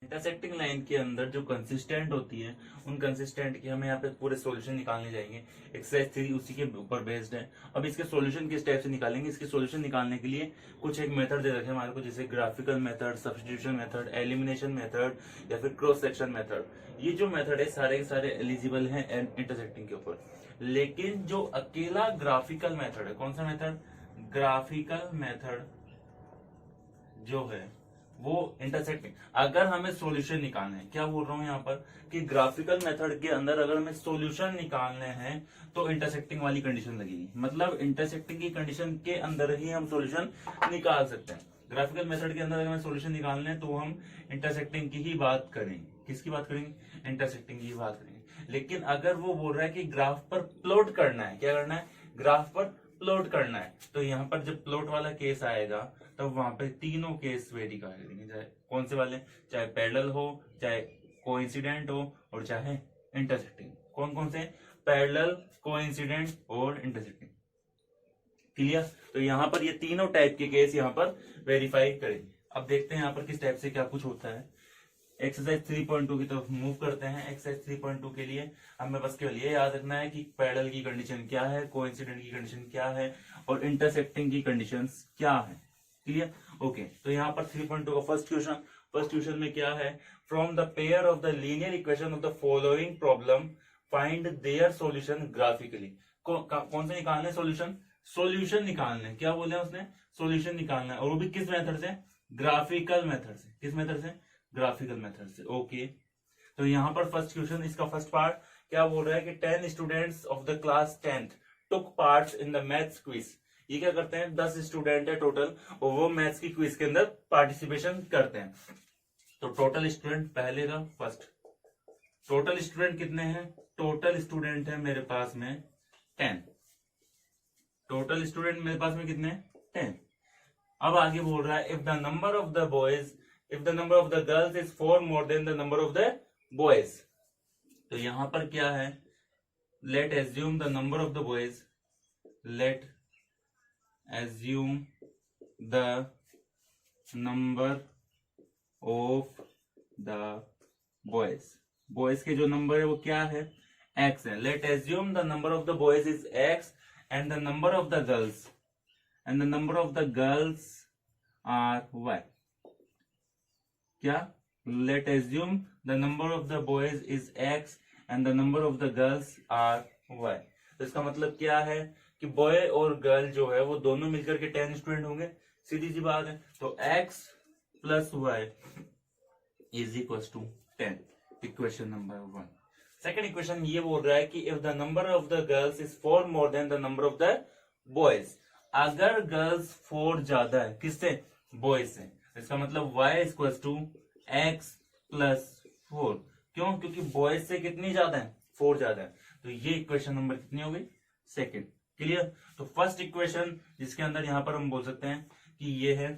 Intersecting line के अंदर जो कंसिस्टेंट होती है उन कंसिस्टेंट के हमें यहाँ पे पूरे सॉल्यूशन निकालने जाएंगे। एक्सरसाइज 3 उसी के ऊपर बेस्ड है। अब इसके सॉल्यूशन किस टाइप से निकालेंगे, इसके सॉल्यूशन निकालने के लिए कुछ एक मेथड दे रखे हैं हमारे को, जैसे graphical method, substitution method, elimination method या फिर क्रॉस सेक्शन मेथड। ये जो मेथड है सारे के सारे एलिजिबल हैं इंटरसेक्टिंग के ऊपर। लेकिन जो अकेला ग्राफिकल मेथड है, कौन सा मेथड, ग्राफिकल मेथड जो है वो इंटरसेक्टिंग, अगर हमें सॉल्यूशन निकालने हैं, क्या बोल रहा हूं यहाँ पर कि ग्राफिकल मेथड के अंदर अगर हमें सॉल्यूशन निकालने हैं तो इंटरसेक्टिंग वाली कंडीशन लगेगी। मतलब इंटरसेक्टिंग की कंडीशन के अंदर ही हम सॉल्यूशन निकाल सकते हैं। ग्राफिकल मेथड के अंदर अगर हमें सॉल्यूशन निकालने हैं तो हम इंटरसेक्टिंग की ही बात करेंगे। किसकी बात करेंगे, इंटरसेक्टिंग की ही बात करेंगे। लेकिन अगर वो बोल रहा है कि ग्राफ पर प्लॉट करना है, क्या करना है, ग्राफ पर प्लॉट करना है, तो यहाँ पर जब प्लॉट वाला केस आएगा तब वहां पे तीनों केस वेरी करेंगे, चाहे कौन से वाले, चाहे पैरेलल हो, चाहे कोइंसिडेंट हो और चाहे इंटरसेक्टिंग। कौन कौन से, पैरेलल, कोइंसिडेंट और इंटरसेक्टिंग। क्लियर। तो यहाँ पर ये तीनों टाइप के केस यहाँ पर वेरीफाई करेंगे। अब देखते हैं यहाँ पर किस टाइप से क्या कुछ होता है। एक्सरसाइज 3.2 की तरफ मूव करते हैं। एक्सरसाइज 3.2 के लिए हमें बस केवल ये याद रखना है कि पैरेलल की कंडीशन क्या है, कोइंसिडेंट की कंडीशन क्या है और इंटरसेक्टिंग की कंडीशंस क्या है। Clear, okay. तो यहाँ पर 3.2 का फर्स्ट क्वेश्चन में क्या है, from the pair of the linear equation of the following problem find their solution graphically. कौन से निकालना है सॉल्यूशन, सॉल्यूशन निकालना है। क्या बोले उसने, सॉल्यूशन निकालना है, और वो भी किस मेथड से, ग्राफिकल मेथड से। किस मेथड से, ग्राफिकल मेथड से। ओके, तो यहाँ पर फर्स्ट क्वेश्चन, इसका फर्स्ट पार्ट क्या बोल रहा है कि 10 students of the class 10th took parts in the maths quiz. ये क्या करते हैं, 10 स्टूडेंट है टोटल और वो मैथ्स की क्विज के अंदर पार्टिसिपेशन करते हैं। तो टोटल स्टूडेंट पहले का फर्स्ट, टोटल स्टूडेंट कितने हैं, टोटल स्टूडेंट है मेरे पास में 10। टोटल स्टूडेंट मेरे पास में कितने हैं, 10। अब आगे बोल रहा है if the number of the boys, if the number of the girls is 4 more than the number of the boys. तो यहां पर क्या है, let assume the number of the boys, let assume the number of the boys, boys के जो number है वो क्या है, x है। let assume the number of the boys is x and the number of the girls are y। क्या, let assume the number of the boys is x and the number of the girls are y। तो इसका मतलब क्या है कि boy और girl जो है वो दोनों मिलकर के 10 स्टूडेंट होंगे, सीधी सी बात है। तो x plus y is equal to 10, equation number 1। Second equation ये बोल रहा है कि if the number of the girls is 4 more than the number of the boys, अगर गर्ल्स 4 ज्यादा है किससे, बॉयज से, इसका मतलब y equal to x plus 4। क्यों, क्योंकि बॉयज से कितनी ज्यादा है, 4 ज्यादा है। तो ये इक्वेशन नंबर कितनी हो गई, सेकेंड। क्लियर। तो फर्स्ट इक्वेशन जिसके अंदर यहां पर हम बोल सकते हैं कि ये है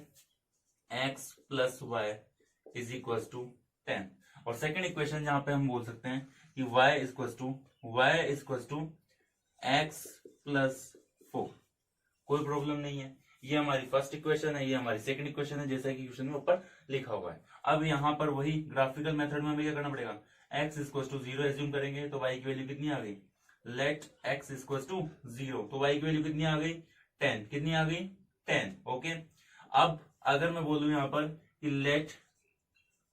x plus y is equal to 10, और सेकेंड इक्वेशन जहां पे हम बोल सकते हैं कि y equal to x plus 4। कोई प्रॉब्लम नहीं है। ये हमारी फर्स्ट इक्वेशन है, ये हमारी सेकंड इक्वेशन है, जैसा कि क्वेश्चन में ऊपर लिखा हुआ है। अब यहां पर वही ग्राफिकल मेथड में हमें क्या करना पड़ेगा, x इक्वल टू 0 एज्यूम करेंगे तो y की वैल्यू कितनी आ गई, लेट x इक्वल टू 0, तो y की वैल्यू कितनी आ गई, 10। कितनी आ गई, 10। ओके। अब अगर मैं बोलूं यहां पर कि लेट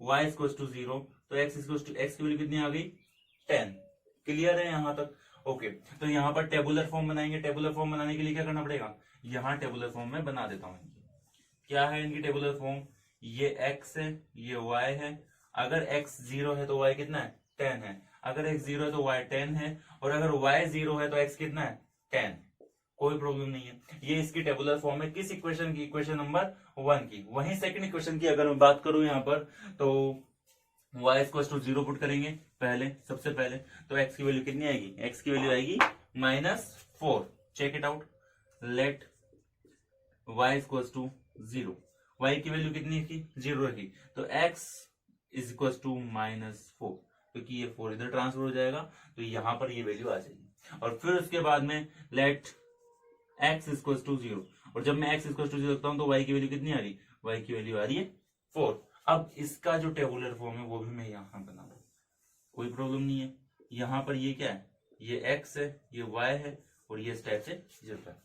y इक्वल टू 0, तो x इक्वल टू x की वैल्यू कितनी आ गई, 10। क्लियर है यहां तक। ओके, तो यहां पर टेबुलर फॉर्म बनाएंगे। टेबुलर फॉर्म बनाने के लिए क्या करना पड़ेगा, यहां टेबुलर फॉर्म में बना देता हूं। क्या है इनकी टेबुलर फॉर्म, ये x है, ये y है। अगर x 0 है तो y कितना है, 10 है। अगर x 0 है तो y 10 है, और अगर y 0 है तो x कितना है, 10। कोई प्रॉब्लम नहीं है। ये इसकी टेबुलर फॉर्म है किस इक्वेशन की, इक्वेशन नंबर 1 की। वहीं सेकंड इक्वेशन की अगर मैं बात करूं यहां पर, तो y इक्वल टू 0 पुट करेंगे पहले, सबसे पहले, तो x की वैल्यू कितनी आएगी, x की वैल्यू आएगी -4। Check it out, let y equal to 0, y की वैल्यू कितनी की, 0 रखी, तो x इज इक्वल टू -4, क्योंकि ये 4 इधर ट्रांसफर हो जाएगा तो यहां पर ये वैल्यू आ जाएगी। और फिर उसके बाद में लेट x इक्वल टू 0, और जब मैं x इक्वल टू 0 रखता हूं तो y की वैल्यू कितनी आ रही, y की वैल्यू आ रही है 4। अब इसका जो टेबुलर फॉर्म है वो भी मैं यहाँ बना दूं, कोई प्रॉब्लम नहीं है। यहाँ पर ये क्या है, ये x है, ये y है, और ये इस टाइप से चलता है।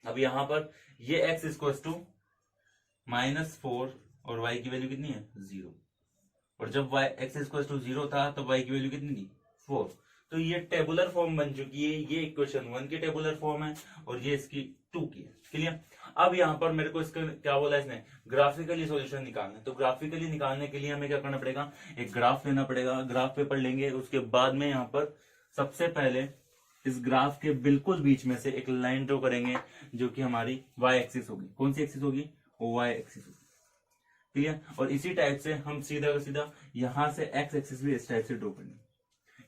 अब यहाँ पर ये x इक्वल टू -4 और y की वैल्यू कितनी है 0, और जब y x इक्वल टू 0 था तो y की वैल्यू कितनी थी 4। तो ये टेबुलर फॉर्म बन चुकी है, ये इक्वेशन 1 की टेबुलर फॉर्म है और ये इसकी 2 की है। क्लियर। अब यहाँ पर मेरे को इसका क्या बोला इसने, ग्राफिकली सॉल्यूशन निकालना है। तो ग्राफिकली निकालने के लिए हमें क्या करना पड़ेगा, एक ग्राफ लेना पड़ेगा, ग्राफ पेपर लेंगे, उसके बाद में यहाँ पर सबसे पहले इस ग्राफ के बिल्कुल बीच में से एक लाइन ड्रॉ करेंगे जो कि हमारी y एक्सिस होगी। कौन सी एक्सिस होगी, y एक्सिस होगी। क्लियर। और इसी टाइप से हम सीधा का सीधा यहां से x एक्सिस भी इस टाइप से ड्रॉ करेंगे।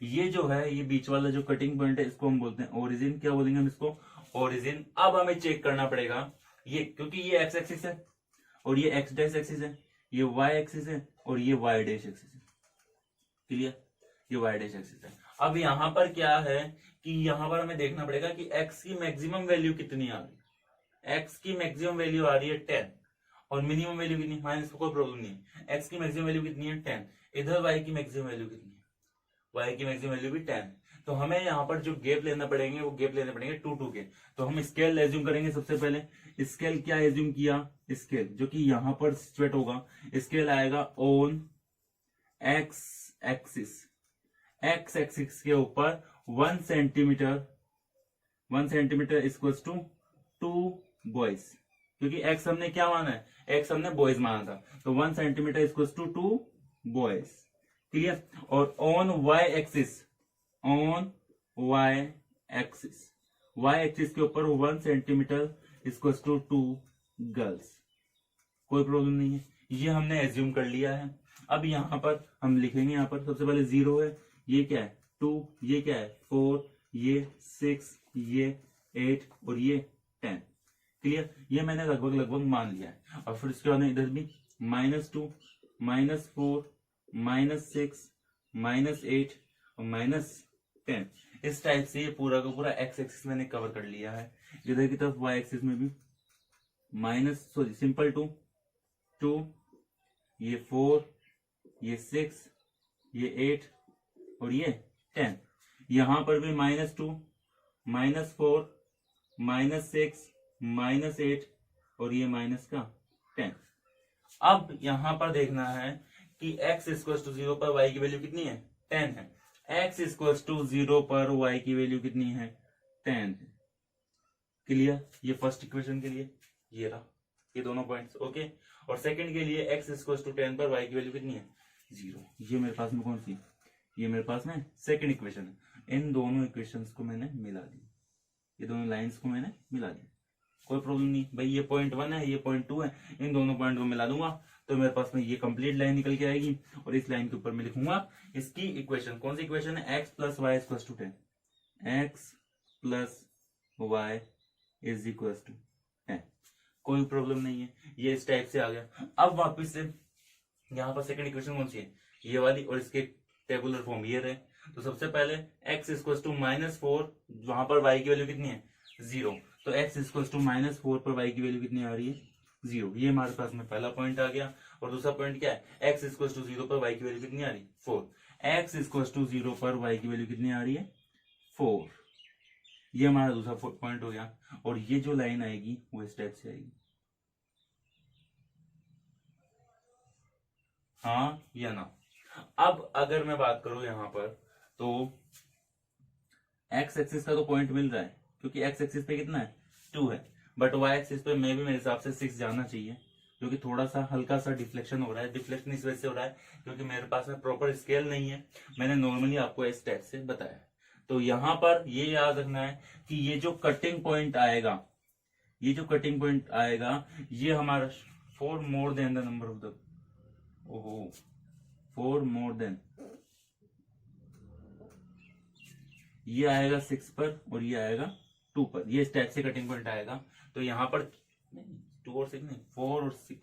ये जो है, ये बीच वाला जो कटिंग पॉइंट है, इसको हम बोलते हैं ओरिजिन। क्या बोलेंगे हम इसको, ओरिजिन। अब हमें चेक करना पड़ेगा ये, क्योंकि ये x एक्सिस है और ये x डैश एक्सिस है, ये y एक्सिस है और ये y डैश एक्सिस है। क्लियर, ये y डैश एक्सिस है। अब यहाँ पर क्या है कि यहाँ पर हमें देखना पड़ेगा कि x की मैक्सिमम वैल्यू कितनी आ रही है। x की मैक्सिमम वैल्यू आ रही है 10 और मिनिमम वैल्यू कितनी, हाँ इसको कोई प्रॉब्लम नहीं है। x की मैक्सिमम वैल्यू कितनी है 10, इधर y की मैक्सिमम वैल्यू कितनी है, y की मैक्सिमम वैल्यू भी 10। तो हमें यहाँ पर जो गैप लेना पड़ेंगे वो गैप लेने पड़ेंगे 2 के। तो हम स्केल एज्यूम करेंगे। सबसे पहले स्केल क्या एज्यूम किया, स्केल जो कि यहाँ पर सिचुएट होगा, स्केल आएगा on x axis, x axis के ऊपर 1 सेंटीमीटर इक्वल टू 2 बॉयज, क्योंकि x हमने क्या माना है, x हमने बॉयज माना था, तो 1 centimetre equal to 2 boys. Clear. और on y axis, on y axis के ऊपर 1 सेंटीमीटर इक्वल टू 2 गर्ल्स। कोई प्रॉब्लम नहीं है, ये हमने एज्यूम कर लिया है। अब यहाँ पर हम लिखेंगे, यहाँ पर सबसे पहले 0 है, ये क्या है 2, ये क्या है 4, ये 6, ये 8 और ये 10। क्लियर। ये मैंने लगभग मान लिया है। और फिर इसके बाद इधर भी -2, -4, -6, -8 और -10। इस टाइप से ये पूरा का पूरा x एक्सिस मैंने कवर कर लिया है। इधर की तरफ y एक्सिस में भी सिंपल 2, ये 4, ये 6, ये 8 और ये 10। यहां पर भी -2, -4, -6, -8 और ये -10। अब यहां पर देखना है कि x इक्वल टू 0 पर y की वैल्यू कितनी है 10 है। x इक्वल टू 0 पर y की वैल्यू कितनी है 10 है। क्लियर। ये फर्स्ट इक्वेशन के लिए ये रहा, ये दोनों पॉइंट्स। ओके। और सेकंड के लिए x इक्वल टू 10 पर y की वैल्यू कितनी है 0। ये मेरे पास में कौन सी, ये मेरे पास में सेकंड इक्वेशन है। इन दोनों इक्वेशंस को मैंने मिला दिया, ये दोनों लाइंस को मैंने मिला दिया। कोई प्रॉब्लम नहीं भाई, ये पॉइंट 1 है, ये पॉइंट 2 है, इन दोनों पॉइंट को मिला दूंगा तो मेरे पास में ये कंप्लीट लाइन निकल के आएगी। और इस लाइन के ऊपर मैं लिखूंगा इसकी इक्वेशन। कौन सी इक्वेशन है, x plus y equal to 10, x plus y is equal to 10। कोई प्रॉब्लम नहीं है, ये इस टाइप से आ गया। अब वापिस से यहाँ पर सेकंड इक्वेशन कौन सी है, ये वाली, और इसके टेबुलर फॉर्म ये रहे। तो सबसे पहले x इक्वल टू -4, वहां पर y की वैल्यू कितनी है 0, तो x इक्वल टू -4 पर y की वैल्यू कितनी आ रही है 0। ये हमारे पास में पहला पॉइंट आ गया। और दूसरा पॉइंट क्या है, x इक्वल टू 0 पर y की वैल्यू कितनी आ रही है 4। x इक्वल टू 0 पर y की वैल्यू कितनी आ रही है 4। ये हमारा दूसरा पॉइंट हो गया। और ये जो लाइन आएगी वो इस टाइप से आएगी, हाँ या ना। अब अगर मैं बात करूं यहां पर, तो x एक्सिस का तो पॉइंट मिल रहा है, क्योंकि x एक्सिस पे कितना है 2 है, बट y एक्सिस पे मैं भी मेरे हिसाब से 6 जाना चाहिए, क्योंकि थोड़ा सा हल्का सा डिफ्लेक्शन हो रहा है। डिफ्लेक्शन इस वजह से हो रहा है क्योंकि मेरे पास में प्रॉपर स्केल नहीं है, मैंने नॉर्मली आपको इस टाइप से बताया। तो यहां पर ये याद रखना है कि ये जो कटिंग पॉइंट आएगा, ये जो कटिंग पॉइंट आएगा, ये हमारा for more than the number of the, ओहो, फॉर मोर देन, ये आएगा 6 पर और ये आएगा 2 पर। ये इस टाइप से कटिंग पॉइंट आएगा। तो यहां पर 2 और 6 नहीं, 4 और 6,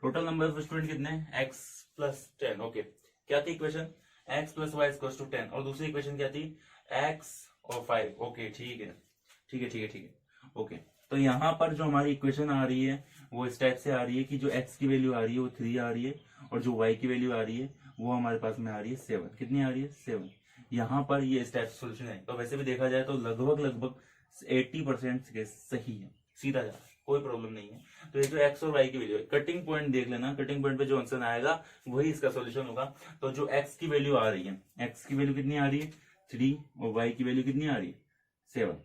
टोटल नंबर ऑफ स्टूडेंट कितने हैं x प्लस 10। ओके, क्या थी equation, x plus y equal to 10, और दूसरी इक्वेशन क्या थी x और 5। ओके ठीक है, ठीक है, ठीक है, ठीक है। ओके, तो यहां पर जो हमारी इक्वेशन आ रही है वो इस टाइप से आ रही है कि जो x की वैल्यू आ रही है वो 3 आ रही है, और जो y की वैल्यू आ रही है वो हमारे पास में आ रही है 7। कितनी आ रही है? 7। यहाँ पर ये इस टाइप से सोल्यूशन है। तो वैसे भी देखा जाए तो लगभग 80% सही है, सीधा जा रहा है, कोई प्रॉब्लम नहीं है। तो ये जो x और y की वैल्यू है, कटिंग पॉइंट देख लेना, कटिंग पॉइंट पे जो आंसर आएगा वही इसका सोल्यूशन होगा। तो जो x की वैल्यू आ रही है, x की वैल्यू कितनी आ रही है? 3, और y की वैल्यू कितनी आ रही है? 7।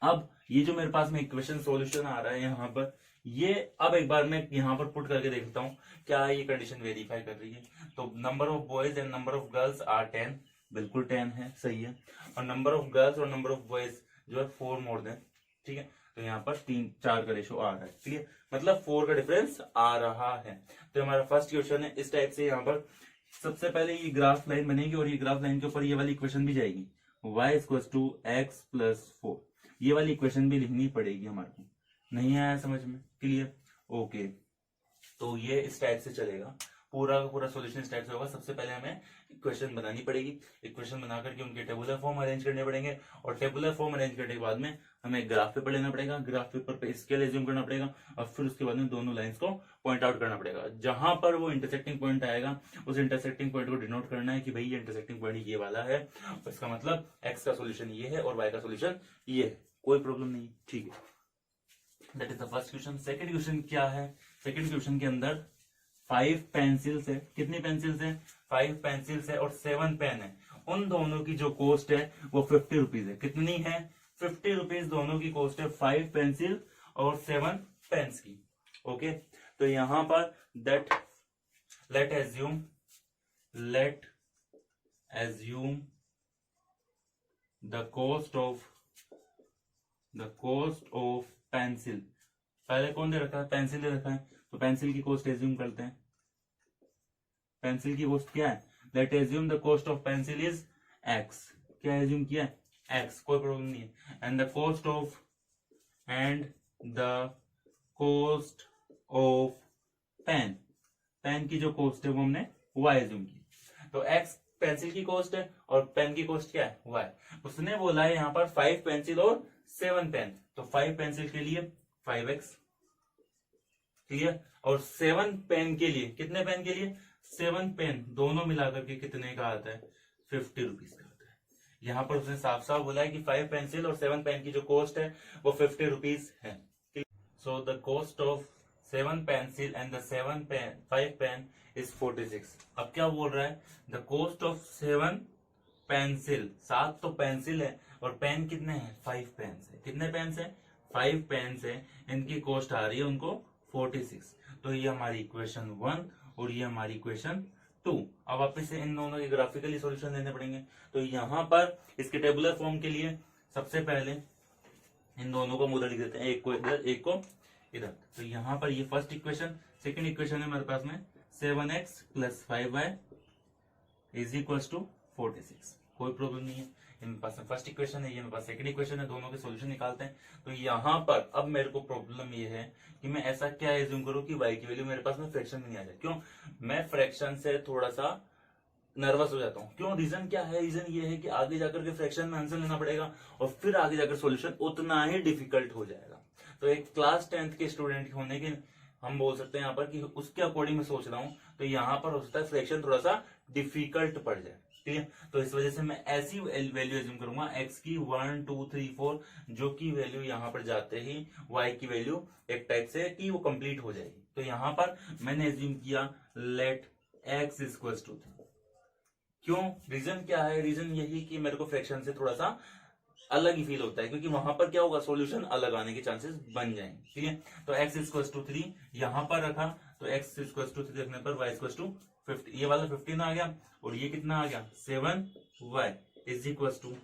अब ये जो मेरे पास में इक्वेशन सॉल्यूशन आ रहा है यहाँ पर, ये अब एक बार मैं यहाँ पर पुट करके देखता हूँ क्या ये कंडीशन वेरीफाई कर रही है। तो number of boys and number of girls are 10, बिल्कुल 10 है, सही है। और नंबर ऑफ गर्ल्स और नंबर ऑफ बॉयज जो है 4 मोर देन, ठीक है। तो यहाँ पर 3-4 का रेशो आ रहा है, ठीक है, मतलब 4 का डिफरेंस आ रहा है। तो हमारा फर्स्ट क्वेश्चन है इस टाइप से। यहाँ पर सबसे पहले ये ग्राफ लाइन बनेगी और ये ग्राफ लाइन के ऊपर ये वाली इक्वेशन भी जाएगी, y = x + 4। ये वाली इक्वेशन भी लिखनी पड़ेगी हमारे को। नहीं आया समझ में? क्लियर? ओके। तो ये इस टाइप से चलेगा, पूरा का पूरा सॉल्यूशन इस टाइप से होगा। सबसे पहले हमें इक्वेशन बनानी पड़ेगी, इक्वेशन बना करके उनके टेबुलर फॉर्म अरेंज करने पड़ेंगे, और टेबुलर फॉर्म अरेंज करने के बाद में हमें ग्राफ पेपर लेना पड़ेगा, ग्राफ पेपर पे स्केल एज्यूम करना पड़ेगा, और फिर उसके बाद में दोनों लाइंस को पॉइंट आउट करना पड़ेगा। जहां पर वो इंटरसेक्टिंग पॉइंट आएगा उस इंटरसेक्टिंग पॉइंट को डिनोट करना है कि भाई ये इंटरसेक्टिंग पॉइंट ये वाला है, इसका मतलब एक्स का सोल्यूशन ये है और वाई का सोल्यूशन ये है, कोई प्रॉब्लम नहीं, ठीक है। That is the first question. Second question क्या है? सेकंड क्वेश्चन के अंदर 5 पेंसिल्स है। कितनी पेंसिल्स है? 5 पेंसिल्स है और 7 पेन है। उन दोनों की जो कॉस्ट है वो 50 रुपीज है। कितनी है? 50 रुपीज दोनों की कॉस्ट है, 5 पेंसिल और 7 पेन्स की। ओके, तो यहां पर late assume the cost of pencil. पहले कौन दे रखा है? पेंसिल दे रखा है, तो पेंसिल की कॉस्ट एज्यूम करते हैं। पेंसिल की कॉस्ट क्या है? Let assume the cost of pencil is x। क्या एज्यूम किया? x, कोई प्रॉब्लम नहीं है। And the cost of pen, pen की जो कॉस्ट है वो हमने y एज्यूम की। तो x पेंसिल की कॉस्ट है और पेन की कॉस्ट क्या है? y। उसने बोला है यहाँ पर 5 पेंसिल और 7 पेन, तो 5 पेंसिल के लिए 5x, क्लियर। और 7 पेन के लिए, कितने पेन के लिए? 7 पेन दोनों मिलाकर के कितने का आता है? 50 रुपीज का आता है। यहाँ पर उसने साफ साफ बोला है कि 5 पेंसिल और 7 पेन की जो कॉस्ट है वो 50 रुपीज है। So the cost of 7 pencil and the 5 pen is 46। अब क्या बोल रहा है? द कॉस्ट ऑफ 7 पेंसिल, 7 तो पेंसिल है और पेन कितने हैं? 5 पेन है। कितने पेन है? 5 पेन है। इनकी कॉस्ट आ रही है उनको 46। तो ये हमारी इक्वेशन 1 और ये हमारी इक्वेशन 2। अब वापस से इन दोनों के ग्राफिकली सॉल्यूशन देने पड़ेंगे। तो यहाँ पर इसके टेबुलर फॉर्म के लिए सबसे पहले इन दोनों को उधर लिख देते हैं, एक को इधर एक को इधर। तो यहाँ पर ये फर्स्ट इक्वेशन, सेकंड इक्वेशन है मेरे पास में 7x + 5y = 46। कोई प्रॉब्लम नहीं है। ये मेरे पास फर्स्ट इक्वेशन है, ये मेरे पास सेकंड इक्वेशन है, दोनों के सॉल्यूशन निकालते हैं। तो यहाँ पर अब मेरे को प्रॉब्लम ये है कि मैं ऐसा क्या एज्यूम करूं कि y की वैल्यू मेरे पास में फ्रैक्शन में नहीं आ जाए। क्यों? मैं फ्रैक्शन से थोड़ा सा नर्वस हो जाता हूँ। क्यों? रीजन क्या है? रीजन ये है कि आगे जाकर के फ्रैक्शन में आंसर लेना पड़ेगा और फिर आगे जाकर सॉल्यूशन उतना ही डिफिकल्ट हो जाएगा। तो एक क्लास 10th के स्टूडेंट होने के हम बोल सकते हैं यहाँ पर कि उसके अकॉर्डिंग मैं सोच रहा हूँ, तो यहाँ पर हो सकता है फ्रैक्शन थोड़ा सा डिफिकल्ट पड़ जाए, ठीक है। तो इस वजह से मैं ऐसी वैल्यू एज्यूम करूंगा x की 1 2 3 4, जो की वैल्यू यहाँ पर जाते ही y की वैल्यू एक टाइप से कि वो कंप्लीट हो जाएगी। तो यहाँ पर मैंने एज्यूम किया लेट x = 3। क्यों? रीजन क्या है? रीजन यही कि मेरे को फ्रैक्शन से थोड़ा सा अलग ही फील होता है, क्योंकि वहां पर क्या होगा? सॉल्यूशन अलग आने के चांसेस बन जाएंगे, ठीक है। तो x = 3 यहां पर रखा, तो x = 3 रखने पर y = 50। ये वाला 15 आ गया और ये कितना आ गया? 7y = 50।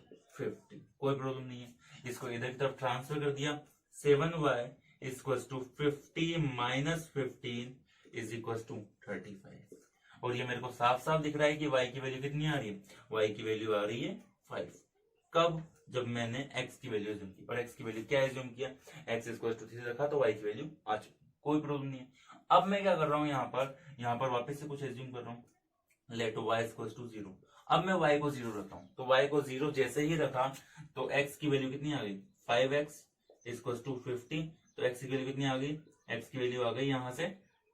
कोई प्रॉब्लम नहीं है। इसको इधर की तरफ ट्रांसफर कर दिया, 7y = 50 - 15 = 35। और ये मेरे को साफ साफ दिख रहा है कि y की वैल्यू कितनी आ रही है? y की वैल्यू आ रही है 5। कब? जब मैंने x की वैल्यू एज्यूम की। और x की वैल्यू क्या एज्यूम किया? x = 3 रखा, तो y की वैल्यू आ चुकी। कोई प्रॉब्लम नहीं है। अब मैं क्या कर रहा हूँ? यहाँ पर वापस से कुछ एज्यूम कर रहा हूँ, लेट y = 0। अब मैं y को 0 रखता हूँ, तो y को 0 जैसे ही रखा तो x की वैल्यू कितनी आ गई? 5x = 50। तो एक्स की वैल्यू कितनी आ गई, एक्स की वैल्यू आ गई यहाँ से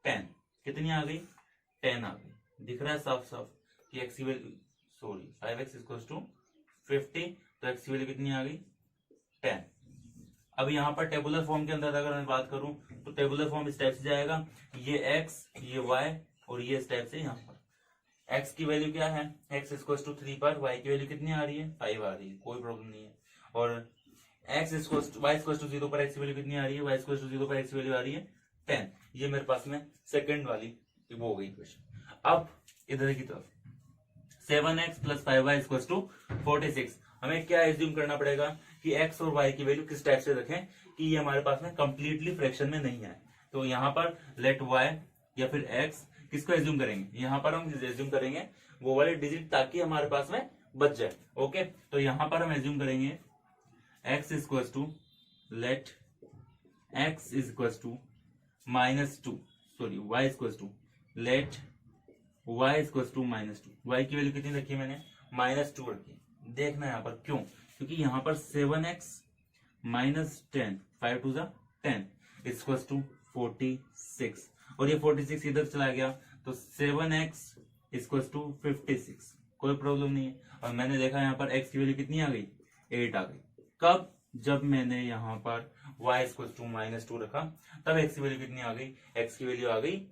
10। कितनी आ गई, 10 आ गई। दिख रहा है साफ साफ कि एक्स की value, sorry 5x equals to 50, तो एक्स की वैल्यू कितनी आ गई 10। अब यहाँ पर टेबुलर फॉर्म के अंदर अगर मैं बात करूं तो टेबुलर फॉर्म इस टाइप से जाएगा, ये x, ये y और ये इस टाइप से। यहाँ पर x की वैल्यू क्या है, x इक्वल्स टू 3 पर y की वैल्यू कितनी आ रही है, 5 आ रही है, कोई प्रॉब्लम नहीं है। और x equals to y equals to 0 पर x की वैल्यू कितनी आ रही है, y इक्वल्स टू 0 पर x की वैल्यू आ रही है 10। ये मेरे पास में सेकंड वाली वो हो गई इक्वेशन। अब इधर की तरफ 7x plus 5y equals to 46, हमें क्या एज्यूम करना पड़ेगा कि x और y की वैल्यू किस टाइप से रखें कि ये हमारे पास में कंप्लीटली फ्रैक्शन में नहीं आए। तो यहाँ पर लेट y या फिर x किसको एज्यूम करेंगे, यहाँ पर हम एज्यूम करेंगे वो वाले डिजिट ताकि हमारे पास में बच जाए। ओके, तो यहाँ पर हम एज्यूम करेंगे x equals to let x equals to -2, sorry y equals to let y equals to -2। y की वैल्यू कितनी रखी है मैंने, -2 रखी। देखना यहाँ पर क्यों, क्योंकि यहाँ पर 7x -10, 5 टू 10 इक्वल्स टू 46, और ये 46 इधर चला गया तो 7x इक्वल्स टू 56, कोई प्रॉब्लम नहीं है। और मैंने देखा यहाँ पर x की वैल्यू कितनी आ गई, 8 आ गई। कब, जब मैंने यहाँ पर y इक्वल्स टू -2 रखा तब x की वैल्यू कितनी आ गई, x की वैल्यू आ गई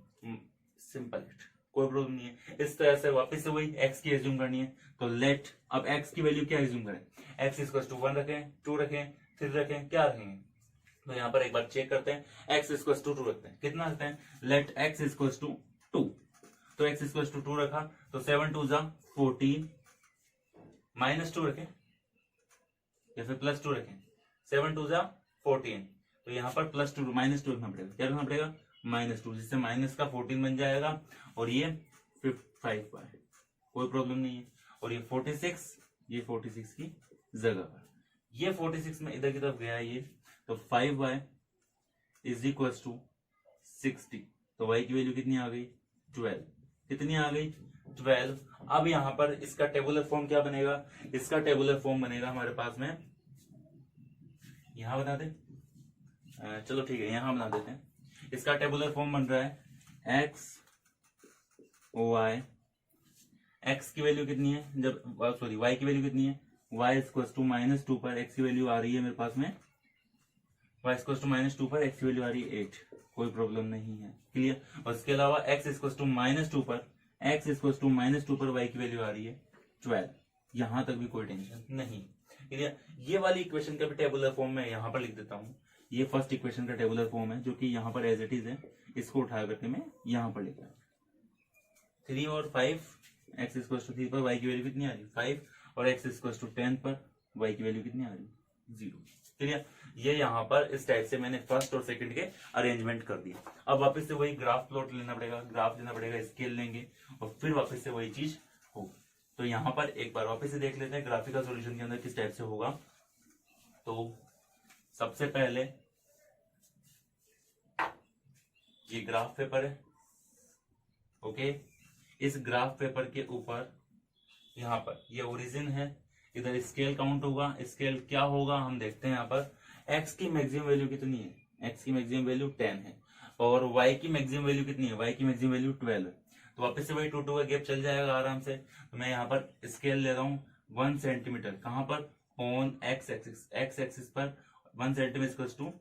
सिंपल 8, कोई प्रॉब्लम नहीं है। इस तरह से वापस से वही x की एज्यूम करनी है। तो लेट अब x की वैल्यू क्या एज्यूम करें, x इक्वल्स टू 1 रखें, 2 रखें, 3 रखें, क्या रखेंगे। तो यहाँ पर एक बार चेक करते हैं, x इक्वल्स टू 2 रखते हैं, कितना रखते हैं, लेट x इक्वल्स टू 2। तो x इक्वल्स टू 2 रखा तो 7 2 14, -2 रखें या फिर +2 रखें, 7 2 14, तो यहाँ पर +2 -2 रखना पड़ेगा। क्या रखना पड़ेगा, -2, जिससे माइनस का 14 बन जाएगा और ये 5 पर, कोई प्रॉब्लम नहीं है। और ये 46, ये 46 की जगह पर, ये 46 में इधर की तरफ गया ये, तो 5y इज इक्वल्स टू 60, तो y की वैल्यू कितनी आ गई 12, कितनी आ गई 12। अब यहाँ पर इसका टेबुलर फॉर्म क्या बनेगा, इसका टेबुलर फॉर्म बनेगा हमारे पास में, यहां बना दे, चलो ठीक है यहां बना देते हैं। इसका टेबुलर फॉर्म बन रहा है x y, x की वैल्यू कितनी है, जब सॉरी y की वैल्यू कितनी है, y इक्वल्स टू -2 पर x की वैल्यू आ रही है मेरे पास में, y इक्वल्स टू -2 पर x की वैल्यू आ रही है 8, कोई प्रॉब्लम नहीं है, क्लियर। और इसके अलावा x इक्वल्स टू -2 पर -2 पर y की वैल्यू आ रही है 12, यहां तक भी कोई टेंशन नहीं, क्लियर। ये वाली इक्वेशन का भी टेबुलर फॉर्म मैं यहाँ पर लिख देता हूँ। ये फर्स्ट इक्वेशन का टेबुलर फॉर्म है जो कि यहाँ पर एज इट इज है, इसको उठा करके मैं यहाँ पर लिखा 3 और 5, x इक्वल्स टू 3 पर y की वैल्यू कितनी आ रही है 5, और x इक्वल्स टू 10 पर y की वैल्यू कितनी आ रही है 0, क्लियर। ये यहाँ पर इस टाइप से मैंने फर्स्ट और सेकंड के अरेंजमेंट कर दिया। अब वापस से वही ग्राफ प्लॉट लेना पड़ेगा, ग्राफ लेना पड़ेगा, स्केल लेंगे और फिर वापस से वही चीज होगी। तो यहाँ पर एक बार वापस से देख लेते हैं ग्राफिकल सॉल्यूशन के अंदर किस टाइप से होगा। तो सबसे पहले ये ग्राफ पेपर है, ओके। इस ग्राफ पेपर के ऊपर यहाँ पर ये ओरिजिन है, इधर स्केल काउंट होगा, स्केल क्या होगा हम देखते हैं। यहाँ पर x की मैक्सिमम वैल्यू कितनी है, x की मैक्सिमम वैल्यू 10 है, और y की मैक्सिमम वैल्यू कितनी है, y की मैक्सिमम वैल्यू 12 है। तो वापस से वही 2 2 का गैप चल जाएगा आराम से। तो मैं यहाँ पर स्केल ले रहा हूँ 1 सेंटीमीटर, कहाँ पर, ऑन x एक्सिस पर 1 सेंटीमीटर टू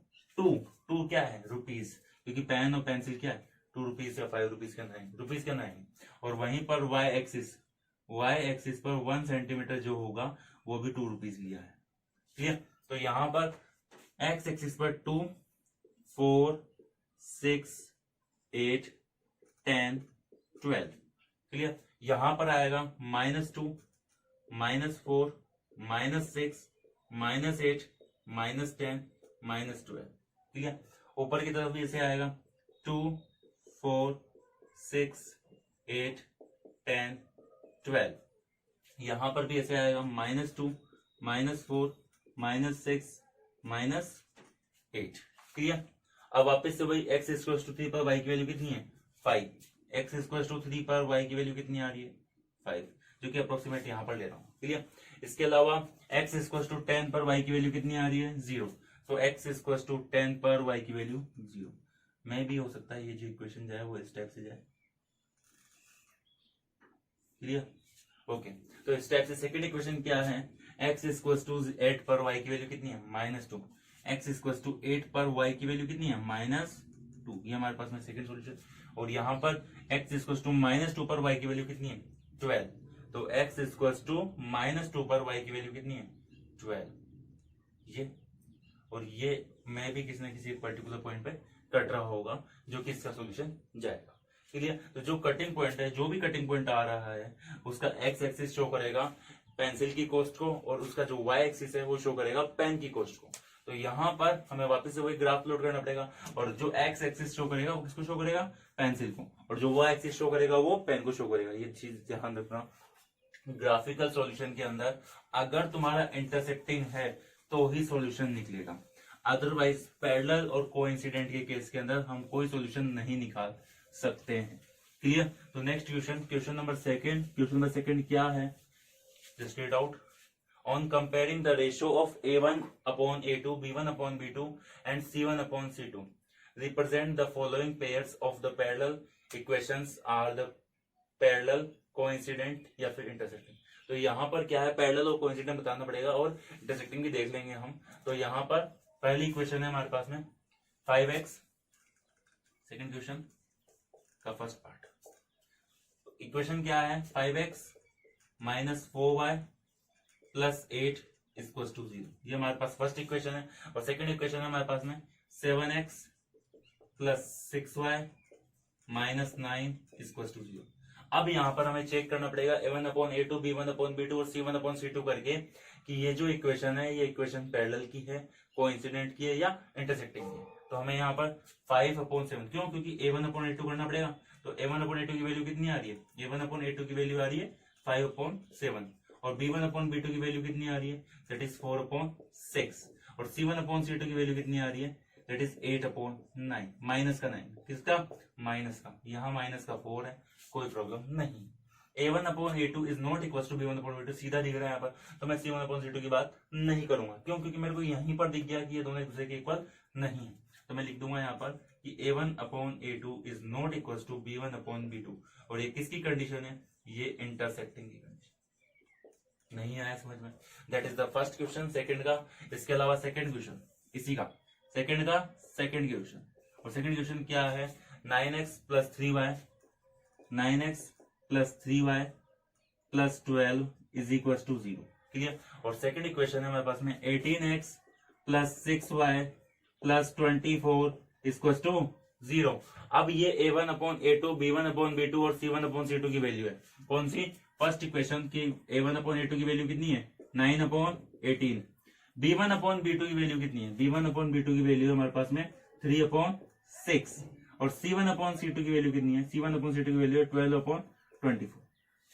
2 क्या है रुपीज, क्योंकि पेन और पेंसिल क्या है 2 रुपीज या 5 रुपीज के अंदर रुपीज के अंदर। और वहीं पर y एक्सिस पर 1 सेंटीमीटर जो होगा वो भी 2 रुपीज लिया है, ठीक है। तो यहाँ पर x एक्सिस पर 2, 4, 6, 8, 10, 12, क्लियर। यहाँ पर आएगा -2, -4, -6, -8, -10, -12, ठीक है। ऊपर की तरफ भी ऐसे आएगा 2, 4, 6, 8, 10, 12। यहां पर भी ऐसे आएगा -2, -4, -6, -8, क्लियर। अब वापस से वही x इक्वल्स टू 3 पर y की वैल्यू कितनी है 5, x इक्वल्स टू 3 पर y की वैल्यू कितनी आ रही है 5, जो कि अप्रोक्सीमेट यहाँ पर ले रहा हूँ, क्लियर। इसके अलावा x इक्वल्स टू 10 पर y की वैल्यू कितनी आ रही है 0, तो x इक्वल टू 10 पर y की वैल्यू 0। मैं भी हो सकता है ये जो इक्वेशन जाए वो इस टाइप से जाए। क्लियर? ओके, तो इस टाइप से सेकंड इक्वेशन क्या है, x इक्वल टू 8 पर y की वैल्यू कितनी है -2, x इक्वल टू 8 पर y की वैल्यू कितनी है -2, ये हमारे पास में सेकंड सॉल्यूशन। और यहाँ पर x इक्वल टू -2 पर y की वैल्यू कितनी है 12, तो x इक्वल टू -2 पर y की वैल्यू कितनी है 12। ये और ये मैं भी किसी न किसी पर्टिकुलर पॉइंट पे कट रहा होगा जो कि इसका सॉल्यूशन जाएगा। क्लियर? तो जो कटिंग पॉइंट है, जो भी कटिंग पॉइंट आ रहा है उसका एक्स एक्सिस शो करेगा पेंसिल की कॉस्ट को, और उसका जो वाई एक्सिस है वो शो करेगा पेन की कॉस्ट को। तो यहाँ पर हमें वापस से वही ग्राफ लोड करना पड़ेगा, और जो एक्स एक्सिस शो करेगा वो किसको शो करेगा, पेंसिल को, और जो वाई एक्सिस शो करेगा वो पेन को शो करेगा। ये चीज ध्यान रखना। ग्राफिकल सॉल्यूशन के अंदर अगर तुम्हारा इंटरसेक्टिंग है तो ही सॉल्यूशन निकलेगा, अदरवाइज पैरेलल और कोइंसिडेंट के केस के अंदर हम कोई सॉल्यूशन नहीं निकाल सकते हैं। क्लियर? तो नेक्स्ट क्वेश्चन नंबर सेकंड क्या है, just read out. On comparing the ratio of A1 upon A2, B1 upon B2 and C1 upon C2, represent the following pairs of the parallel equations are the parallel, coincident या फिर intersecting। तो यहाँ पर क्या है, parallel और coincident बताना पड़ेगा, और इंटरसेक्टिंग भी देख लेंगे हम। तो यहाँ पर पहली इक्वेशन है हमारे पास में 5x, सेकंड क्वेश्चन का फर्स्ट पार्ट। इक्वेशन क्या है, 5x minus 4y plus 8 equal to 0, ये हमारे पास फर्स्ट इक्वेशन है। और सेकंड इक्वेशन है हमारे पास में 7x plus 6y minus 9 equal to 0। अब यहाँ पर हमें चेक करना पड़ेगा A1 upon A2, B1 upon B2 और C1 अपॉन C2 करके कि ये जो इक्वेशन है ये इक्वेशन पैरेलल की है, कोइंसिडेंट की है या इंटरसेक्टिंग की है। तो हमें यहाँ पर 5 अपॉन 7, क्यों, क्योंकि A1 अपॉन A2 करना पड़ेगा। तो A1 अपॉन A2 की वैल्यू कितनी आ रही है, A1 अपॉन A2 की वैल्यू आ रही है 5 अपॉन 7, और B1 अपॉन B2 की वैल्यू कितनी आ रही है, दैट इज 4 अपॉन 6, और C1 अपॉन C2 की वैल्यू कितनी आ रही है, दैट इज 8 अपॉन 9, माइनस का 9, किसका, माइनस का, यहाँ माइनस का 4 है, कोई प्रॉब्लम नहीं। A1 upon A2 is not equal to B1 upon B2, सीधा दिख रहा है यहाँ पर, तो मैं C1 अपॉन C2 की बात नहीं करूंगा, क्यों, क्योंकि मेरे को यहीं पर दिख गया कि ये दोनों एक दूसरे के इक्वल नहीं है। तो मैं लिख दूंगा यहाँ पर कि A1 upon A2 is not equal to B1 upon B2, और ये किसकी कंडीशन है, ये इंटरसेक्टिंग की कंडीशन। नहीं आया समझ में? That is the first question second का। इसके अलावा सेकंड क्वेश्चन इसी का सेकंड क्वेश्चन, और सेकंड क्वेश्चन क्या है, 9x plus 3y, 9x plus 3y plus 12 is equal to 0। Clear? और सेकंड इक्वेशन है हमारे पास में 18x plus 6y plus 24 equal to 0। अब ये A1 upon A2, B1 upon B2 और C1 अपॉन C2 की वैल्यू है, कौन सी, फर्स्ट इक्वेशन की A1 अपॉन A2 की वैल्यू कितनी है 9 अपॉन 18, B1 अपॉन B2 की वैल्यू कितनी है, B1 अपॉन B2 की वैल्यू हमारे पास में 3 अपॉन 6, और C1 अपॉन C2 की वैल्यू कितनी है, C1 अपॉन C2 की वैल्यू है 12 अपॉन 24,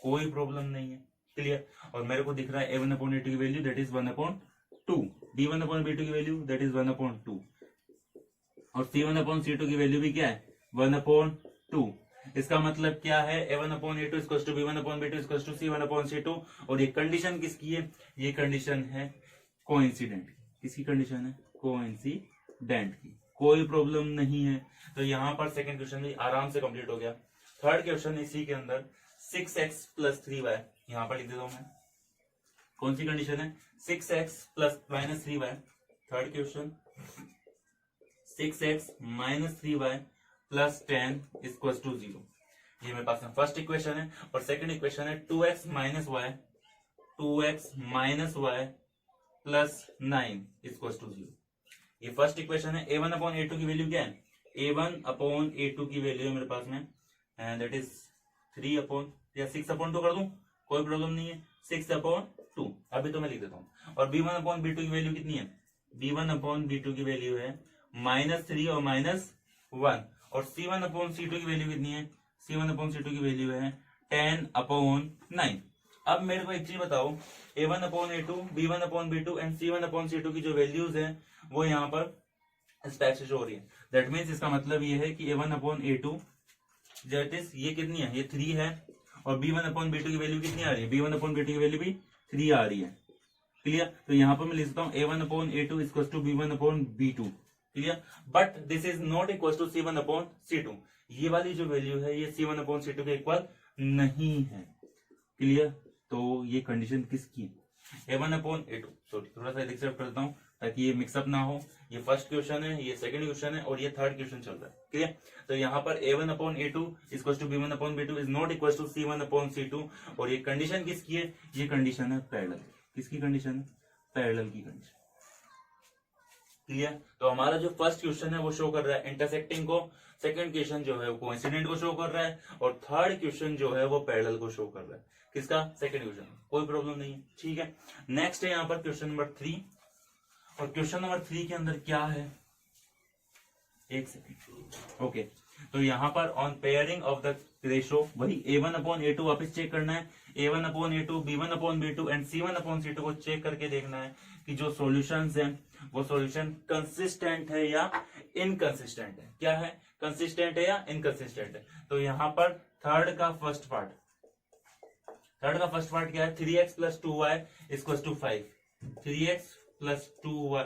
कोई प्रॉब्लम नहीं है। क्लियर? और मेरे को दिख रहा है A1 अपॉन A2 की value that is 1 upon 2, B1 upon B2 की वैल्यू दैट इज 1 अपॉन 2, और C1 अपॉन C2 की वैल्यू भी क्या है 1 अपॉन 2। इसका मतलब क्या है, A1 upon A2 equal to B1 upon B2 equal to C1 upon C2, और ये कंडीशन किसकी है, ये कंडीशन है कोइंसिडेंट। किसकी कंडीशन है, कोइंसिडेंट की, कोई प्रॉब्लम नहीं है। तो यहाँ पर सेकंड क्वेश्चन भी आराम से कंप्लीट हो गया। थर्ड क्वेश्चन इसी के अंदर 6x प्लस 3y, यहाँ पर लिख देता हूं मैं, कौन सी कंडीशन है, 6x plus minus 3y, third question 6x minus 3y plus 10 equal to 0, ये मेरे पास में फर्स्ट इक्वेशन है। और सेकंड इक्वेशन है 2x minus y, 2x minus y plus 9 equal to 0, ये फर्स्ट इक्वेशन है। A1 अपॉन A2 की वैल्यू क्या है, A1 अपॉन A2 की वैल्यू है मेरे पास में, एंड दैट इज 3 अपॉन या 6 अपॉन 2 कर दूं, कोई प्रॉब्लम नहीं है, 6 अपॉन 2 अभी तो मैं लिख देता हूं। और B1 अपॉन B2 की वैल्यू कितनी है, B1 अपॉन B2 की वैल्यू है -3 और -1, और C1 अपॉन C2 की वैल्यू कितनी है, C1 अपॉन C2 की वैल्यू है 10 अपॉन 9। अब मेरे को एक चीज बताओ, A1 upon A2, B1 upon B2 and C1 upon C2 की जो वैल्यूज है वो यहाँ पर इस टाइप से शो हो रही है। दैट मीन्स इसका मतलब ये है कि A1 upon A2 that is ये कितनी है, ये 3 है, और B1 अपॉन B2 की वैल्यू कितनी आ रही है, B1 अपॉन B2 की वैल्यू भी 3 आ रही है। क्लियर। तो यहाँ पर मैं लिख सकता हूँ a1/a2 equal to b1/b2, clear. But this is not equal to c1/c2, ये वाली जो वैल्यू है ये c1/c2 के इक्वल नहीं है, क्लियर। तो ये कंडीशन किसकी है, a1/a2। सॉरी थोड़ा सा एक्सेप्ट करता हूँ ताकि ये मिक्सअप ना हो। ये फर्स्ट क्वेश्चन है, ये सेकंड क्वेश्चन है और ये थर्ड क्वेश्चन चल रहा है, क्लियर। तो यहाँ पर a1/a2 equal to b1/b2 is not equal to c1/c2, और ये कंडीशन किसकी है, ये कंडीशन है पैरेलल। किसकी कंडीशन है, पैरेलल की कंडीशन, क्लियर। तो हमारा जो फर्स्ट क्वेश्चन है वो शो कर रहा है इंटरसेक्टिंग को, सेकंड क्वेश्चन जो है वो कोइंसिडेंट को शो कर रहा है, और थर्ड क्वेश्चन जो है वो पैरेलल को शो कर रहा है। किसका, सेकंड क्वेश्चन, कोई प्रॉब्लम नहीं है, ठीक है। नेक्स्ट है यहाँ पर क्वेश्चन नंबर 3, और क्वेश्चन नंबर 3 के अंदर क्या है, एक सेकेंड, ओके। तो यहाँ पर on pairing of the ratio, वही a1/a2 वापस चेक करना है, a1/a2 b1/b2 एंड c1/c2 को चेक करके देखना है कि जो सॉल्यूशंस हैं वो सॉल्यूशन कंसिस्टेंट है या इनकंसिस्टेंट है। क्या है, कंसिस्टेंट है या इनकंसिस्टेंट है। तो यहाँ पर थर्ड का फर्स्ट पार्ट क्या है, 3x plus 2y equal to 5, 3x plus 2y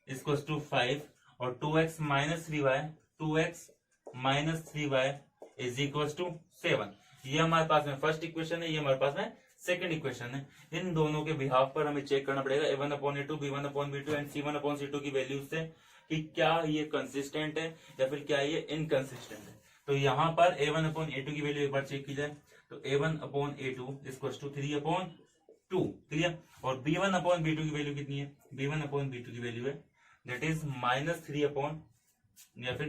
equal to 5, और 2x minus 3y is equal to 7। ये हमारे पास में फर्स्ट इक्वेशन है, ये हमारे पास में सेकंड इक्वेशन है। इन दोनों के बिहाफ पर हमें चेक करना पड़ेगा a1/a2 b1/b2 एंड c1/c2 की वैल्यू से कि क्या ये कंसिस्टेंट है या फिर क्या ये इनकंसिस्टेंट है। तो यहाँ पर a1/a2 की वैल्यू एक बार चेक की जाए, तो a1/a2 इक्वल टू 3/2, क्लियर। और b1/b2 की वैल्यू कितनी है, b1/b2 की वैल्यू है दैट इज -3 या फिर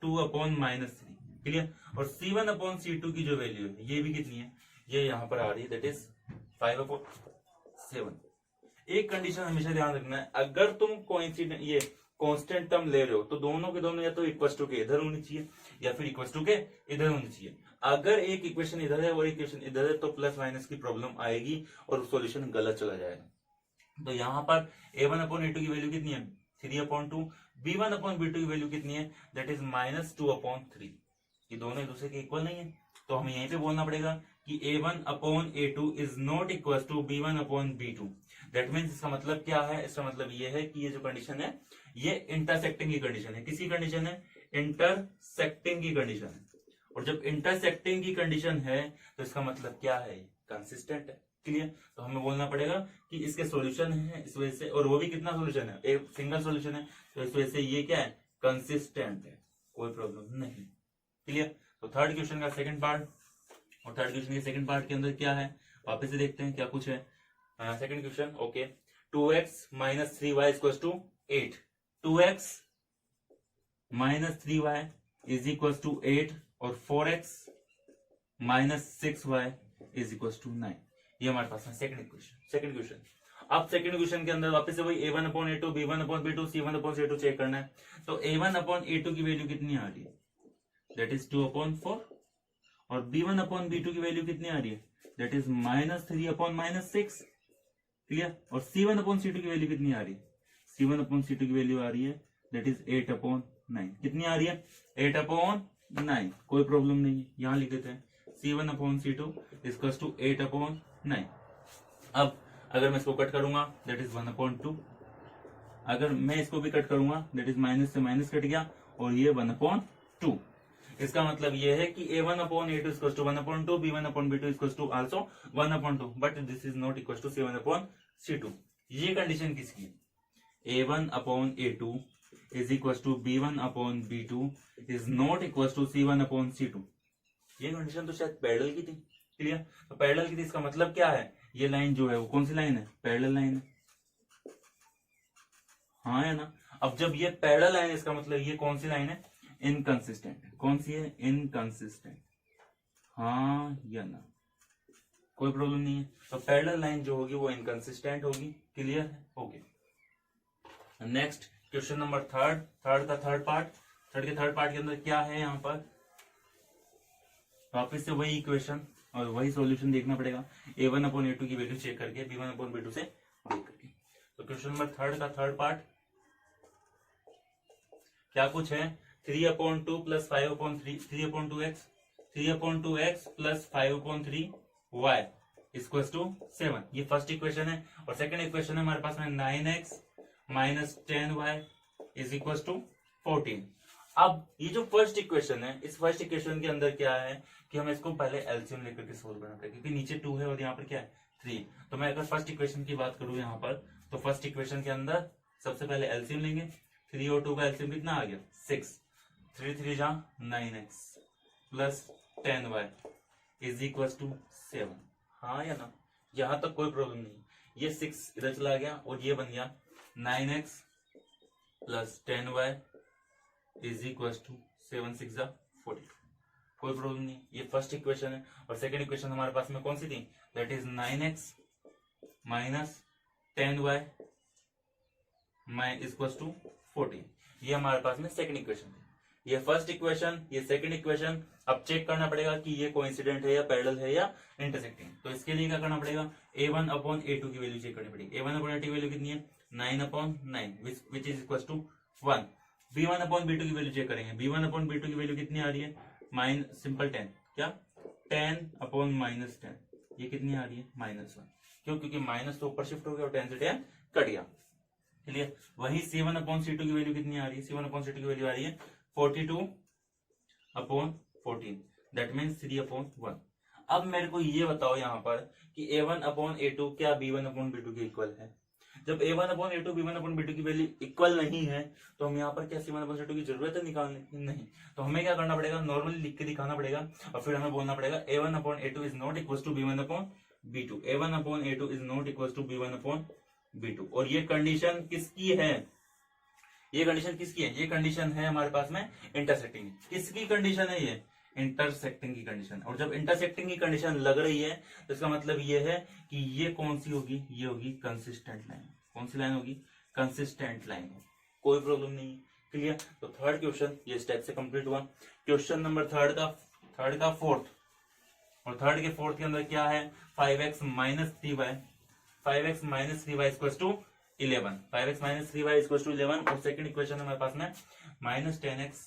2/-3, क्लियर। और c1/c2 की जो वैल्यू है ये भी कितनी है, ये यहाँ पर आ रही है दैट इज 5/7। एक कंडीशन हमेशा ध्यान रखना है, अगर तुम कोइंसिडेंट ये कांस्टेंट टर्म ले रहे हो तो दोनों के दोनों या तो इक्वल टू के इधर होनी चाहिए या फिर इक्वल टू के इधर होनी चाहिए। अगर एक इक्वेशन इधर है और एक इक्वेशन इधर है तो प्लस माइनस की प्रॉब्लम आएगी और सॉल्यूशन गलत चला जाएगा। तो यहाँ पर a1/a2 की वैल्यू कितनी है, 3/2, b1/b2 की वैल्यू कितनी है दैट इज -2/3। ये दोनों एक दूसरे के इक्वल नहीं है, तो हमें यहीं पे बोलना पड़ेगा कि a1/a2 is not equal to b1/b2। That means इसका मतलब क्या है, इसका मतलब ये है कि ये जो कंडीशन है ये इंटरसेक्टिंग की कंडीशन है। किसकी कंडीशन है, इंटरसेक्टिंग की कंडीशन है। और जब इंटरसेक्टिंग की कंडीशन है तो इसका मतलब क्या है, कंसिस्टेंट है, क्लियर। तो हमें बोलना पड़ेगा कि इसके सॉल्यूशन है इस वजह से, और वो भी कितना सॉल्यूशन है, एक सिंगल सॉल्यूशन है, तो इस वजह से ये क्या है, कंसिस्टेंट है, कोई प्रॉब्लम नहीं, क्लियर। तो थर्ड क्वेश्चन का सेकंड पार्ट, और थर्ड क्वेश्चन के सेकंड पार्ट के अंदर क्या है वापस से देखते हैं क्या कुछ है। Second question, okay. 2x minus 3y equal to 8, 2x minus 3y is equal to 8, और 4x minus 6y is equal to 9। ये हमारे पास है सेकंड क्वेश्चन। अब सेकंड क्वेश्चन के अंदर वापस से वही a1/a2 b1/b2 c1/c2 चेक करना है। तो a1/a2 की वैल्यू कितनी आ रही है, दैट इज 2/4, और b1/b2 की वैल्यू कितनी आ रही है, दैट इज -3/6, क्लियर। और c1/c2 की वैल्यू कितनी आ रही है, c1/c2 की वैल्यू आ रही है दैट इज 8/9। कितनी आ रही है, 8/9, कोई प्रॉब्लम नहीं है, यहां लिख देते हैं c1/c2 इक्वल टू 8/9। अब अगर मैं इसको कट करूंगा दैट इज 1/2, अगर मैं इसको भी कट करूंगा दैट इज माइनस से माइनस कट गया और ये 1/2। इसका मतलब ये है कि a1/a2 equal to 1/2, b1/b2 equal to also 1/2, but this is not equal to c1/c2। ये कंडीशन किसकी है, a1/a2 is equal to b1/b2 is not equal to c1/c2। ये कंडीशन तो शायद पैरेलल की थी, क्लियर। तो पैरेलल की थी, इसका मतलब क्या है, ये लाइन जो है वो कौन सी लाइन है, पैरेलल लाइन है, हाँ है ना। अब जब ये पैरेलल लाइन है इसका मतलब ये कौन सी लाइन है, इनकंसिस्टेंट है। कौन सी है, इनकंसिस्टेंट, हाँ या ना, कोई प्रॉब्लम नहीं है। तो पैरेलल लाइन जो होगी वो इनकंसिस्टेंट होगी, क्लियर है, okay. Next question number third का थर्ड पार्ट के अंदर क्या है, यहाँ पर वापिस से वही इक्वेशन और वही सॉल्यूशन देखना पड़ेगा, a1/a2 की वैल्यू चेक करके b1/b2 से देख करके। तो क्वेश्चन नंबर थर्ड का थर्ड पार्ट क्या कुछ है, 3/2 plus 5/3, 3/2x plus 5/3y equals to 7, ये फर्स्ट इक्वेशन है। और सेकंड इक्वेशन है हमारे पास में 9x minus 10y is equals to 14। अब ये जो फर्स्ट इक्वेशन है, इस फर्स्ट इक्वेशन के अंदर क्या है कि हमें इसको पहले एलसीएम लेकर के सोल्व करना पड़ेगा, क्योंकि नीचे 2 है और यहाँ पर क्या है 3। तो मैं अगर फर्स्ट इक्वेशन की बात करूं यहाँ पर, तो फर्स्ट इक्वेशन के अंदर सबसे पहले एलसीएम लेंगे। 3 और 2 का एलसीएम कितना आ गया 6, 3 3 जा 9x plus 10y is equal to 7। हाँ या ना, यहां तक कोई प्रॉब्लम नहीं। ये 6 इधर चला गया और ये बन गया 9x plus 10y is equal to 7 6 जा 42, कोई प्रॉब्लम नहीं। ये फर्स्ट इक्वेशन है। और सेकंड इक्वेशन हमारे पास में कौन सी थी, that is 9x minus 10y equal to 14। ये हमारे पास में सेकंड इक्वेशन थी। ये फर्स्ट इक्वेशन, ये सेकंड इक्वेशन। अब चेक करना पड़ेगा कि ये कोइंसिडेंट है या पैरेलल है या इंटरसेक्टिंग। तो इसके लिए क्या करना पड़ेगा, a1 अपॉन a2 की वैल्यू चेक करनी पड़ेगी। a1 अपॉन a2 की वैल्यू कितनी है 9 upon 9 which is equal to 1। b1 upon b2 की वैल्यू चेक करेंगे। b1 अपॉन b2 की वैल्यू कितनी आ रही है सिंपल 10, क्या 10 अपॉन माइनस 10, ये कितनी आ रही है -1। क्यों, क्योंकि माइनस तो ऊपर शिफ्ट हो गया और 10 से 10 कट गया। क्लियर। वही c1 अपॉन c2 की वैल्यू कितनी आ रही है, c1 अपॉन c2 की वैल्यू आ रही है 42 अपॉन 14, दैट मीन्स 3 अपॉन 1। अब मेरे को ये बताओ यहाँ पर कि a1 अपॉन a2 क्या b1 अपॉन b2 के इक्वल है। जब a1 upon a2 b1 upon b2 की वैल्यू इक्वल नहीं है तो हम यहाँ पर क्या c1 अपॉन c2 की जरूरत है निकालने की, नहीं। तो हमें क्या करना पड़ेगा, नॉर्मली लिख के दिखाना पड़ेगा और फिर हमें बोलना पड़ेगा a1 upon a2 is not equal to b1 upon b2, a1 upon a2 is not equal to b1 upon b2। और ये कंडीशन किसकी है, ये कंडीशन किसकी है, ये कंडीशन है हमारे पास में इंटरसेक्टिंग। किसकी कंडीशन है, ये इंटरसेक्टिंग की कंडीशन। और जब इंटरसेक्टिंग की कंडीशन लग रही है तो इसका मतलब ये है कि ये कौन सी होगी, ये होगी कंसिस्टेंट लाइन। कौन सी लाइन होगी, कंसिस्टेंट लाइन। कोई प्रॉब्लम नहीं। क्लियर। तो थर्ड क्वेश्चन ये स्टेप से कंप्लीट हुआ। क्वेश्चन नंबर थर्ड का फोर्थ, और थर्ड के फोर्थ के अंदर क्या है 5x minus 3y, 5x minus 3y equal to 11, 5x minus 3y equal to 11। और सेकंड इक्वेशन हमारे पास में माइनस 10x,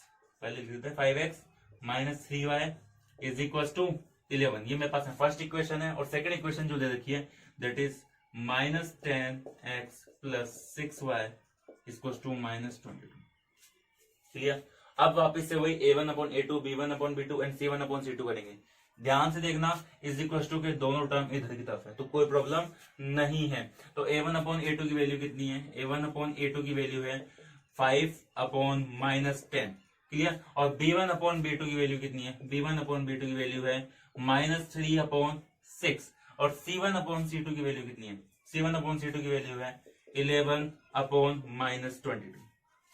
पहले लिख देते हैं 5x minus 3y is equal to 11। ये मेरे पास में फर्स्ट इक्वेशन है। और सेकंड इक्वेशन जो दे रखी है that is minus 10x plus 6y equal to minus 22। Clear. अब वापिस से वही a1 upon a2 b1 upon b2 and c1 upon c2 करेंगे। ध्यान से देखना, इज इक्वल टू के दोनों टर्म इधर की तरफ है तो कोई प्रॉब्लम नहीं है। तो a1 अपॉन a2 की वैल्यू कितनी है, a1 अपॉन a2 की वैल्यू है 5 अपॉन माइनस 10। क्लियर। और b1 अपॉन b2 की वैल्यू कितनी है, b1 अपॉन b2 की वैल्यू है -3 अपॉन 6। और c1 अपॉन c2 की वैल्यू कितनी है, c1 अपॉन c2 की वैल्यू है 11 अपॉन -22।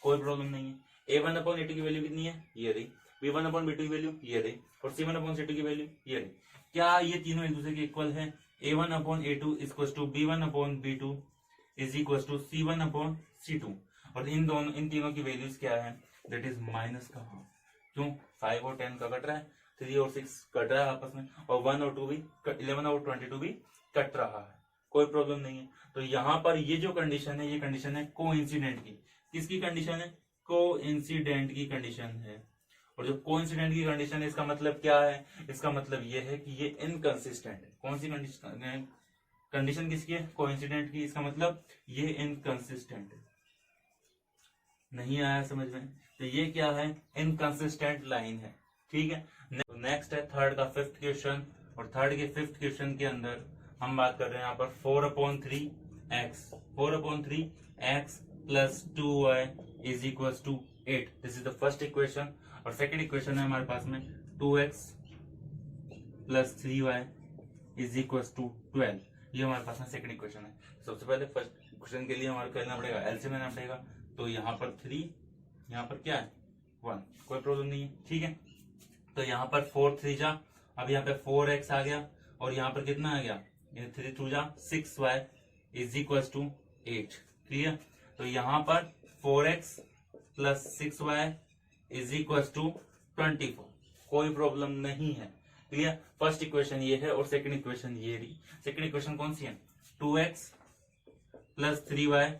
कोई प्रॉब्लम नहीं है। a1 अपॉन a2 की वैल्यू कितनी है, ये रही। b1 अपॉन b2 की वैल्यू ये रही। और c1 अपॉन c2 की वैल्यू ये रही। क्या ये तीनों एक दूसरे के इक्वल है, a1 upon a2 equal to b1 upon b2 is equal to c1 upon c2। और इन तीनों की वैल्यूज क्या है, दैट इज माइनस का हाफ। क्यों, 5 और 10 का कट रहा है, 3 और 6 कट रहा है आपस में, और 1 और 2 भी 11 और 22 भी कट रहा है। कोई प्रॉब्लम नहीं है। तो यहाँ पर ये जो कंडीशन है, ये कंडीशन है कोइंसिडेंट की। किसकी कंडीशन है, कोइंसिडेंट की कंडीशन है। और जो कोइंसिडेंट की कंडीशन है इसका मतलब क्या है, इसका मतलब ये है कि ये इनकंसिस्टेंट है। कौन सी कंडीशन किसकी है, कोइंसिडेंट की। इसका मतलब ये इनकंसिस्टेंट है। नहीं आया समझ में, तो ये क्या है, इनकंसिस्टेंट लाइन है। ठीक है। नेक्स्ट है थर्ड का फिफ्थ क्वेश्चन। और थर्ड के फिफ्थ क्वेश्चन के अंदर हम बात कर रहे हैं यहाँ पर 4/3x plus 2y is equal to 8। This is the first equation. और सेकेंड इक्वेशन है हमारे पास में 2x plus 3y is equal to 12। ये हमारे पास में सेकेंड इक्वेशन है। सबसे पहले फर्स्ट क्वेश्चन के लिए हमारे को लेना पड़ेगा एलसीएम लेना पड़ेगा। तो यहाँ पर 3, यहाँ पर क्या है 1, कोई प्रॉब्लम नहीं है। ठीक है। तो यहाँ पर 4 3 जा, अब यहाँ पे 4x आ गया और यहाँ पर कितना आ गया, 3 2 जा 6y is equal to 8। Clear. तो यहाँ पर 4x plus 6y is equal to 24। कोई प्रॉब्लम नहीं है। क्लियर। फर्स्ट इक्वेशन ये है और सेकंड इक्वेशन ये रही। सेकंड इक्वेशन कौन सी है, 2x plus 3y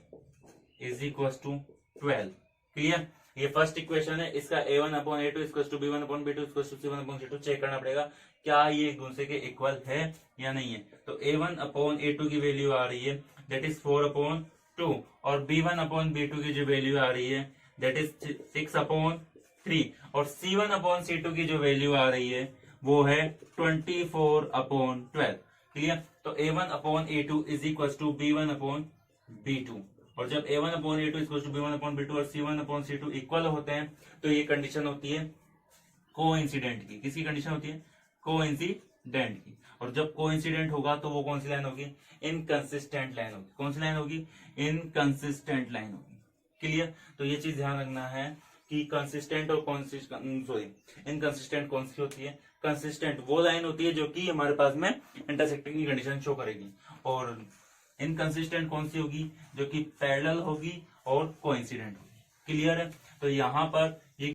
is equal to 12। Clear. ये फर्स्ट इक्वेशन है। इसका a1 upon a2 equal to b1 upon b2 equal to c1 upon c2 check करना पड़ेगा क्या ये एक दूसरे के इक्वल है या नहीं है। तो A1/A2 की वैल्यू आ रही है दैट इज 4/2 और B1/B2 की जो वैल्यू आ रही है दैट इज 6/3 और C1/C2 की जो वैल्यू आ रही है वो है 24/12। क्लियर। तो A1/A2 is equal to B1/B2 और जब A1/A2 इक्वल टू B1/B2 और C1/C2 इक्वल होते हैं तो ये कंडीशन होती है कोइंसिडेंट की। किसकी कंडीशन होती है? कोइंसिडेंट की। और जब कोइंसिडेंट होगा तो वो कौन सी लाइन होगी? इनकंसिस्टेंट लाइन होगी। कौन सी लाइन होगी? इनकंसिस्टेंट लाइन होगी। क्लियर। तो ये चीज ध्यान रखना है कि कंसिस्टेंट और इनकंसिस्टेंट कौन सी होती है? कंसिस्टेंट वो लाइन होती है जो कि हमारे पास में इंटरसेक्टिंग की कंडीशन शो करेगी और इनकंसिस्टेंट कौन सी होगी? जो कि पैरेलल होगी और कोइंसिडेंट होगी। क्लियर है। तो यहाँ पर ये